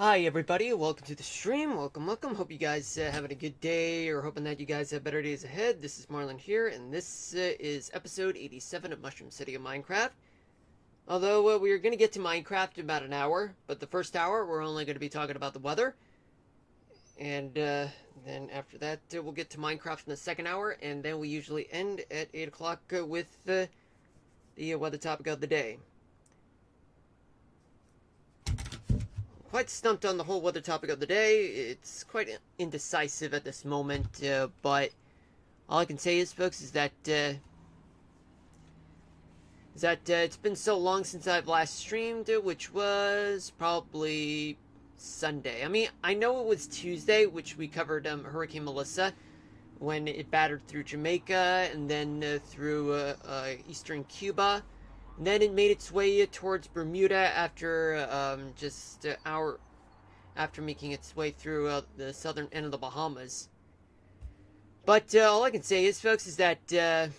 Hi everybody, welcome to the stream. Welcome. Hope you guys having a good day, or hoping that you guys have better days ahead. This is Marlon here, and this is episode 87 of Mushroom City of Minecraft. Although we are going to get to Minecraft in about an hour, but the first hour we're only going to be talking about the weather. And then after that we'll get to Minecraft in the second hour, and then we usually end at 8 o'clock with the weather topic of the day. Quite stumped on the whole weather topic of the day. It's quite indecisive at this moment, but all I can say is, folks, is that it's been so long since I've last streamed, which was probably Sunday. I mean, I know it was Tuesday, which we covered Hurricane Melissa when it battered through Jamaica and then through eastern Cuba. And then it made its way towards Bermuda after just an hour after making its way through the southern end of the Bahamas. But all I can say is, folks, is that it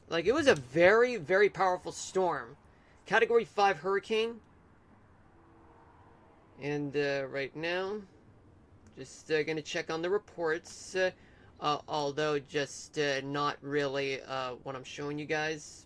was a very, very powerful storm. Category 5 hurricane. And right now, just going to check on the reports. Although just not really what I'm showing you guys.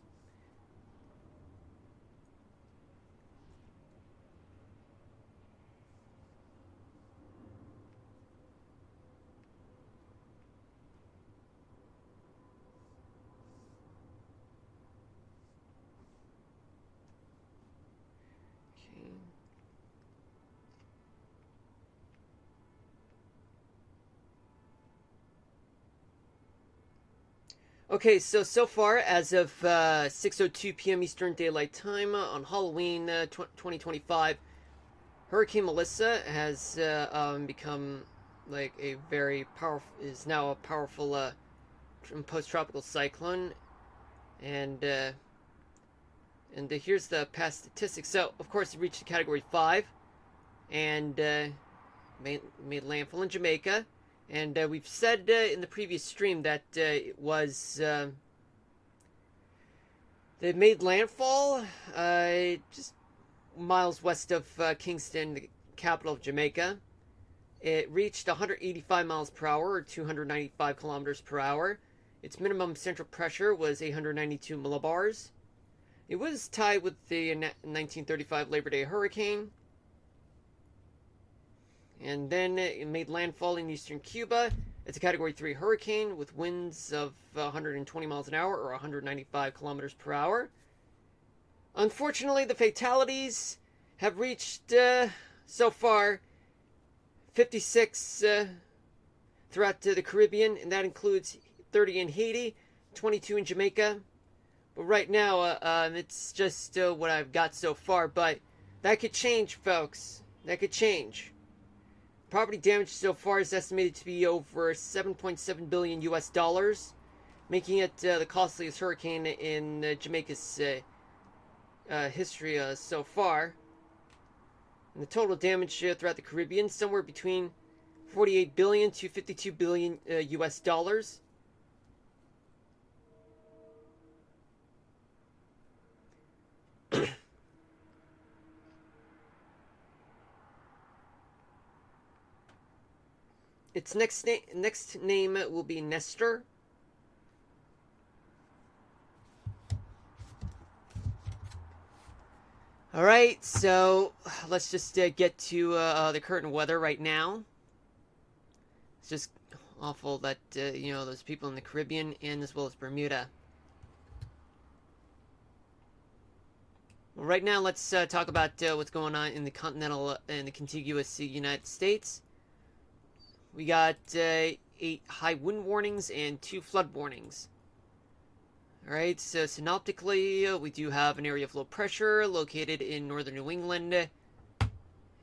Okay, so far, as of 6:02 p.m. Eastern Daylight Time on Halloween 2025, Hurricane Melissa has become like a very powerful, is now a powerful post-tropical cyclone, and here's the past statistics. So, of course, it reached Category 5, and made landfall in Jamaica. And we've said in the previous stream that it was they made landfall just miles west of Kingston, the capital of Jamaica. It reached 185 miles per hour, or 295 kilometers per hour. Its minimum central pressure was 892 millibars. It was tied with the 1935 Labor Day hurricane. And then it made landfall in eastern Cuba. It's a Category 3 hurricane with winds of 120 miles an hour, or 195 kilometers per hour. Unfortunately, the fatalities have reached, so far, 56 throughout the Caribbean, and that includes 30 in Haiti, 22 in Jamaica. But right now, it's just what I've got so far, but that could change, folks. That could change. Property damage so far is estimated to be over 7.7 billion US dollars, making it the costliest hurricane in Jamaica's history so far. And the total damage throughout the Caribbean, somewhere between 48 billion to 52 billion US dollars. Its next name will be Nestor. Alright, so let's just get to the current weather right now. It's just awful that, those people in the Caribbean and as well as Bermuda. Well, right now, let's talk about what's going on in the continental and the contiguous United States. We got 8 high wind warnings and 2 flood warnings. Alright, so synoptically, we do have an area of low pressure located in northern New England.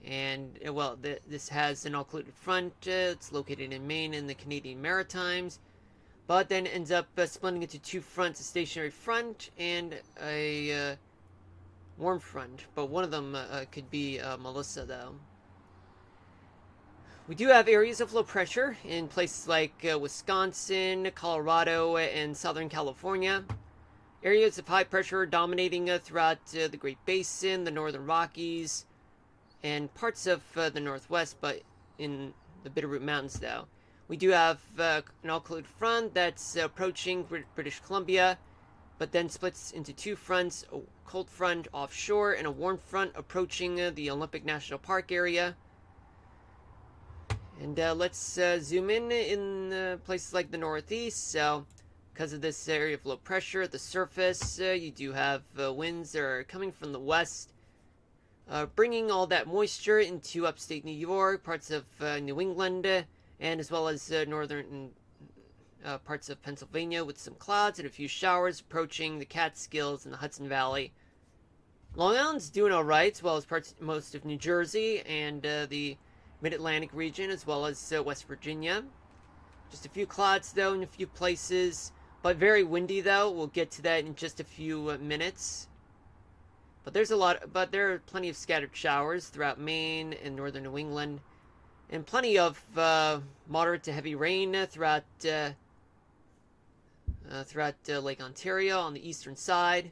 And, well, this has an occluded front. It's located in Maine and the Canadian Maritimes. But then ends up splitting into 2 fronts, a stationary front and a warm front. But one of them could be Melissa, though. We do have areas of low pressure in places like Wisconsin, Colorado, and Southern California. Areas of high pressure dominating throughout the Great Basin, the Northern Rockies, and parts of the northwest, but in the Bitterroot Mountains, though. We do have an all-cold front that's approaching British Columbia, but then splits into two fronts, a cold front offshore and a warm front approaching the Olympic National Park area. And let's zoom in places like the northeast. So, because of this area of low pressure at the surface, you do have winds that are coming from the west, bringing all that moisture into upstate New York, parts of New England, and as well as northern parts of Pennsylvania, with some clouds and a few showers approaching the Catskills and the Hudson Valley. Long Island's doing all right, as well as most of New Jersey and the Mid-Atlantic region, as well as West Virginia. Just a few clouds, though, in a few places, but very windy, though. We'll get to that in just a few minutes. But there are plenty of scattered showers throughout Maine and northern New England, and plenty of moderate to heavy rain throughout Lake Ontario on the eastern side.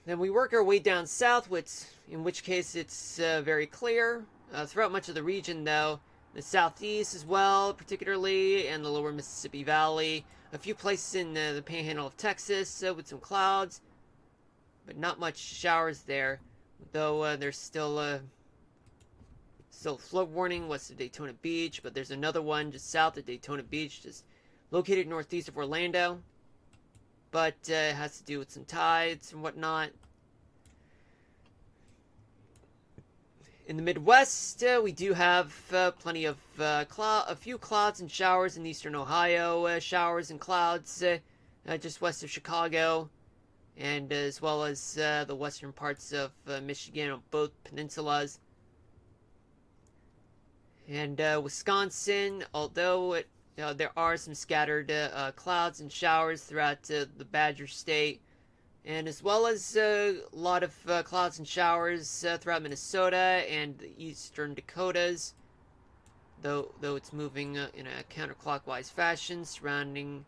Then we work our way down south, in which case it's very clear. Throughout much of the region, though, the southeast as well, particularly, and the lower Mississippi Valley. A few places in the panhandle of Texas with some clouds, but not much showers there. Though there's still flood warning west of Daytona Beach, but there's another one just south of Daytona Beach, just located northeast of Orlando. But it has to do with some tides and whatnot. In the Midwest, we do have plenty of a few clouds and showers in eastern Ohio, showers and clouds just west of Chicago, and as well as the western parts of Michigan on both peninsulas. And Wisconsin, although there are some scattered clouds and showers throughout the Badger State, and as well as a lot of clouds and showers throughout Minnesota and the eastern Dakotas, though it's moving in a counterclockwise fashion, surrounding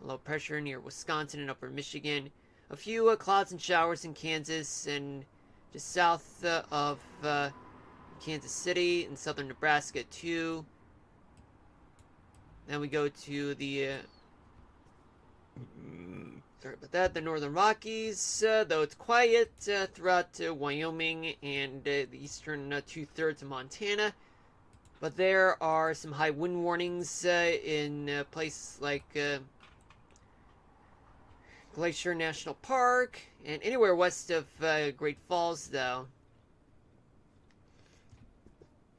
low pressure near Wisconsin and upper Michigan. A few clouds and showers in Kansas and just south of Kansas City and southern Nebraska too. Then we go to the the Northern Rockies, though it's quiet throughout Wyoming and the eastern two-thirds of Montana. But there are some high wind warnings in places like Glacier National Park and anywhere west of Great Falls, though.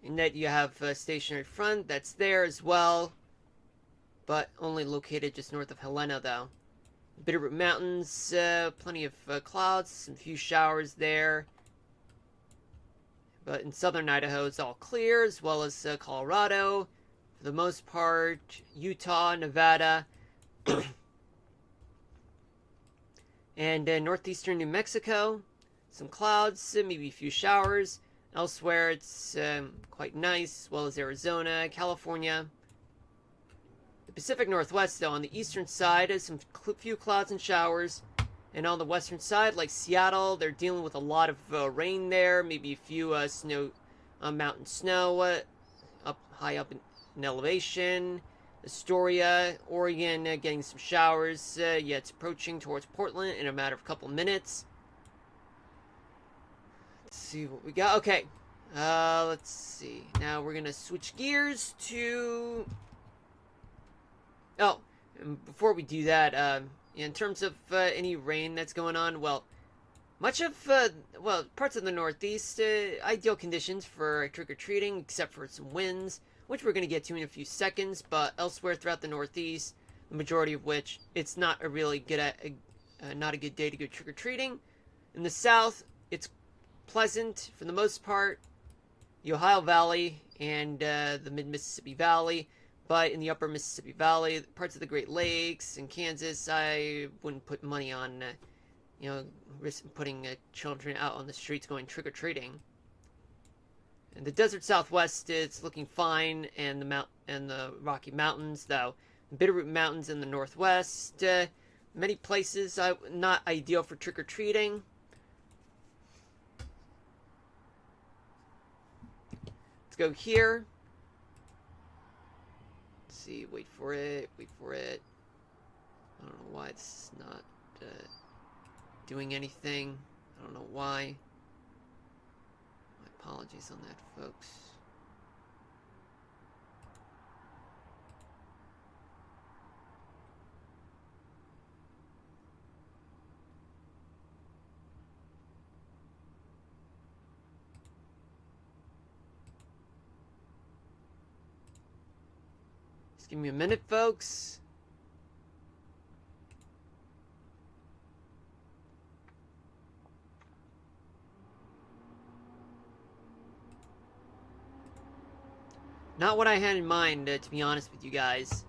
And that you have a stationary front that's there as well, but only located just north of Helena, though. Bitterroot Mountains, plenty of clouds, some few showers there. But in southern Idaho, it's all clear, as well as Colorado, for the most part, Utah, Nevada, and northeastern New Mexico, some clouds, maybe a few showers. Elsewhere, it's quite nice, as well as Arizona, California. The Pacific Northwest, though, on the eastern side, has some few clouds and showers. And on the western side, like Seattle, they're dealing with a lot of rain there. Maybe a few mountain snow high up in elevation. Astoria, Oregon, getting some showers. Yeah, it's approaching towards Portland in a matter of a couple minutes. Let's see what we got. Okay, let's see. Now we're gonna switch gears to. Oh, and before we do that, in terms of any rain that's going on, well, much of parts of the Northeast, ideal conditions for trick-or-treating, except for some winds, which we're gonna get to in a few seconds. But elsewhere throughout the Northeast, the majority of which it's not a really good, not a good day to go trick-or-treating. In the South, it's pleasant for the most part. The Ohio Valley and the Mid-Mississippi Valley. But in the upper Mississippi Valley, parts of the Great Lakes and Kansas, I wouldn't put money on, risk putting children out on the streets going trick-or-treating. In the desert Southwest, it's looking fine, and the Rocky Mountains, though. The Bitterroot Mountains in the Northwest, many places not ideal for trick-or-treating. go here. Let's see, wait for it. I don't know why this is not doing anything. I don't know why. My apologies on that, folks. Just give me a minute, folks. Not what I had in mind, to be honest with you guys.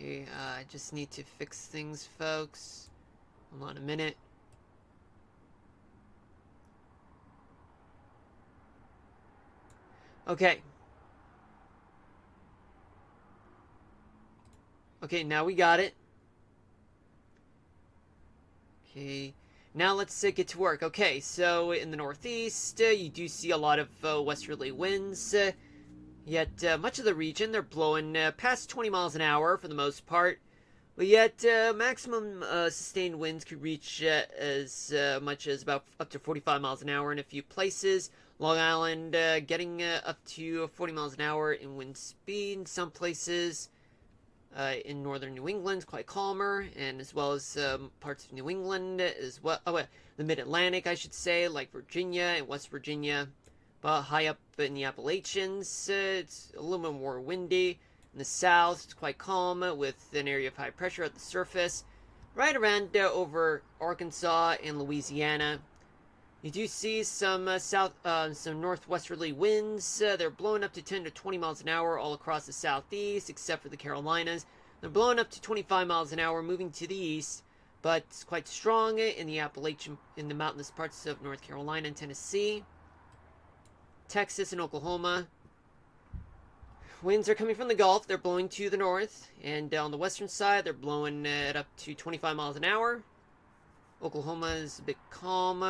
Okay, I just need to fix things, folks. Hold on a minute. Okay. Okay, now we got it. Okay, now let's get to work. Okay, so in the northeast, you do see a lot of westerly winds. Yet much of the region, they're blowing past 20 miles an hour for the most part. But yet maximum sustained winds could reach as much as about up to 45 miles an hour in a few places. Long Island getting up to 40 miles an hour in wind speed in some places. In northern New England, quite calmer, and as well as parts of New England as well. Oh, the Mid-Atlantic, I should say, like Virginia and West Virginia. But high up in the Appalachians, it's a little bit more windy. In the south, it's quite calm with an area of high pressure at the surface. Right around over Arkansas and Louisiana. You do see some some northwesterly winds. They're blowing up to 10 to 20 miles an hour all across the southeast, except for the Carolinas. They're blowing up to 25 miles an hour, moving to the east, but it's quite strong in the mountainous parts of North Carolina and Tennessee. Texas and Oklahoma. Winds are coming from the Gulf. They're blowing to the north. And on the western side, they're blowing at up to 25 miles an hour. Oklahoma is a bit calm.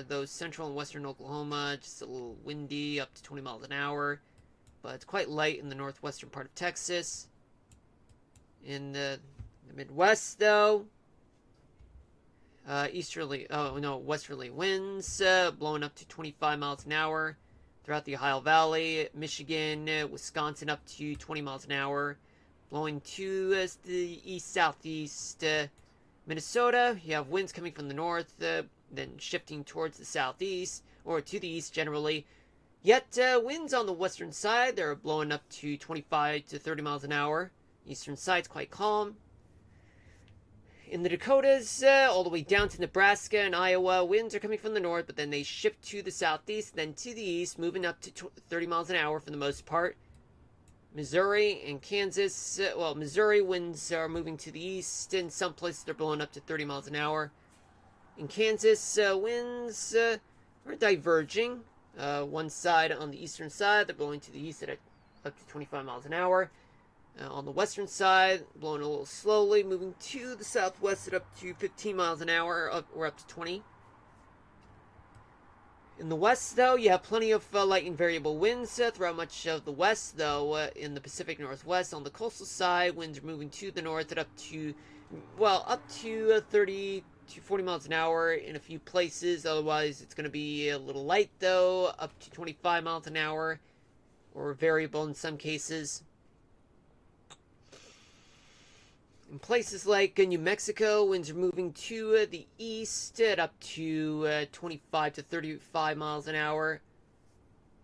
Though central and western Oklahoma, just a little windy, up to 20 miles an hour. But it's quite light in the northwestern part of Texas. In the Midwest, though, westerly winds blowing up to 25 miles an hour. Throughout the Ohio Valley, Michigan, Wisconsin, up to 20 miles an hour. Blowing to the east-southeast. Minnesota, you have winds coming from the north, then shifting towards the southeast, or to the east generally. Yet, winds on the western side, they're blowing up to 25 to 30 miles an hour. Eastern side's quite calm. In the Dakotas, all the way down to Nebraska and Iowa, winds are coming from the north, but then they shift to the southeast, then to the east, moving up to 30 miles an hour for the most part. Missouri and Kansas, Missouri winds are moving to the east. In some places, they're blowing up to 30 miles an hour. In Kansas, winds are diverging. One side, on the eastern side, they're blowing to the east at up to 25 miles an hour. On the western side, blowing a little slowly, moving to the southwest at up to 15 miles an hour, or up to 20. In the west, though, you have plenty of light and variable winds throughout much of the west, though. In the Pacific Northwest, on the coastal side, winds are moving to the north at up to 30 to 40 miles an hour in a few places. Otherwise, it's going to be a little light, though, up to 25 miles an hour, or variable in some cases. In places like New Mexico, winds are moving to the east at up to 25 to 35 miles an hour.